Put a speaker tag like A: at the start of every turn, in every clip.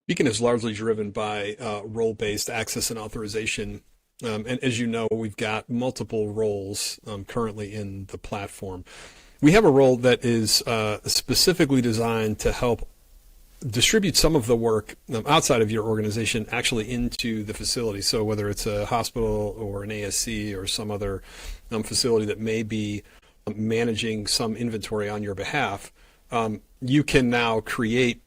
A: Beacon is largely driven by role-based access and authorization. And as you know, we've got multiple roles currently in the platform. We have a role that is specifically designed to help distribute some of the work outside of your organization actually into the facility. So whether it's a hospital or an ASC or some other facility that may be managing some inventory on your behalf, you can now create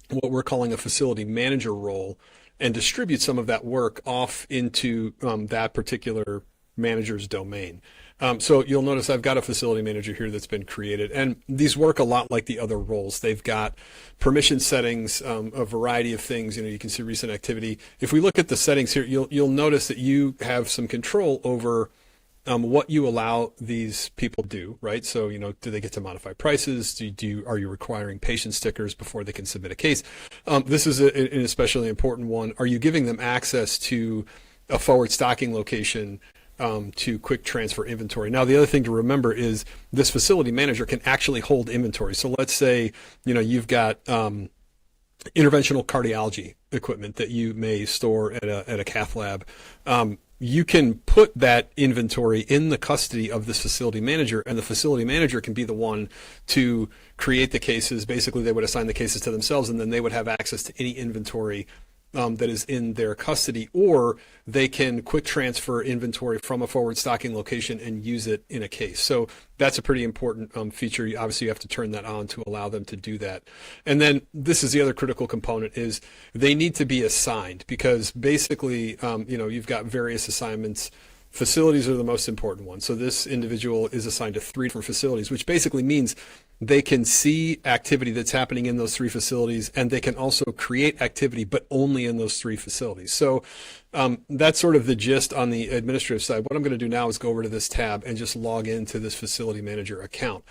A: what we're calling a facility manager role and distribute some of that work off into that particular manager's domain. So you'll notice I've got a facility manager here that's been created, and these work a lot like the other roles. They've got permission settings, a variety of things. You can see recent activity. If we look at the settings here, you'll notice that you have some control over what you allow these people do, right? So, do they get to modify prices? Are you requiring patient stickers before they can submit a case? This is an especially important one. Are you giving them access to a forward stocking location to quick transfer inventory? Now, the other thing to remember is this facility manager can actually hold inventory. So let's say, you've got interventional cardiology equipment that you may store at a cath lab. You can put that inventory in the custody of this facility manager, and the facility manager can be the one to create the cases. Basically, they would assign the cases to themselves, and then they would have access to any inventory that is in their custody, or they can quick transfer inventory from a forward stocking location and use it in a case. So that's a pretty important feature. Obviously, you have to turn that on to allow them to do that. And then this is the other critical component is they need to be assigned, because basically, you've got various assignments. Facilities are the most important one. So this individual is assigned to 3 different facilities, which basically means they can see activity that's happening in those 3 facilities, and they can also create activity, but only in those 3 facilities. So that's sort of the gist on the administrative side. What I'm going to do now is go over to this tab and just log into this facility manager account.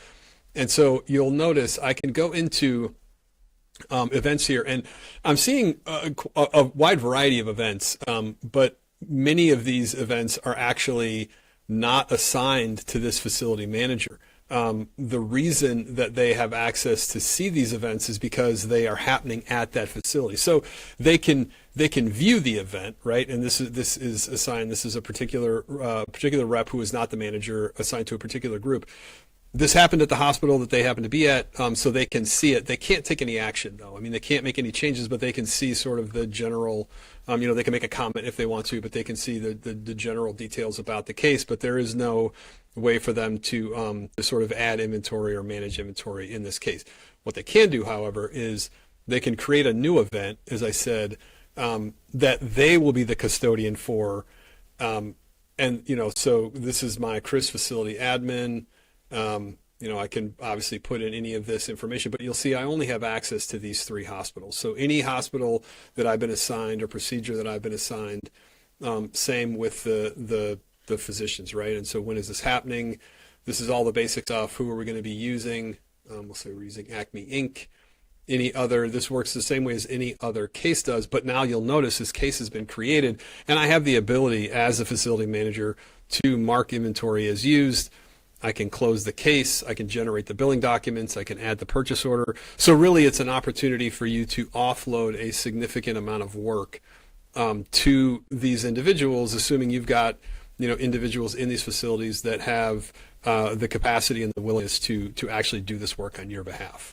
A: And so you'll notice I can go into events here, and I'm seeing a wide variety of events, but many of these events are actually not assigned to this facility manager. The reason that they have access to see these events is because they are happening at that facility. So they can view the event, right? And this is assigned. This is a particular rep who is not the manager assigned to a particular group. This happened at the hospital that they happen to be at, so they can see it. They can't take any action, though. I mean, they can't make any changes, but they can see sort of the general, they can make a comment if they want to, but they can see the general details about the case, but there is no way for them to sort of add inventory or manage inventory in this case. What they can do, however, is they can create a new event, as I said, that they will be the custodian for. So this is my Chris facility admin. I can obviously put in any of this information, but you'll see I only have access to these 3 hospitals. So any hospital that I've been assigned or procedure that I've been assigned, same with the physicians, right? And so when is this happening? This is all the basic stuff. Who are we going to be using? We'll say we're using Acme Inc. Any other, this works the same way as any other case does, but now you'll notice this case has been created, and I have the ability as a facility manager to mark inventory as used. I can close the case, I can generate the billing documents, I can add the purchase order. So really it's an opportunity for you to offload a significant amount of work to these individuals, assuming you've got individuals in these facilities that have the capacity and the willingness to actually do this work on your behalf.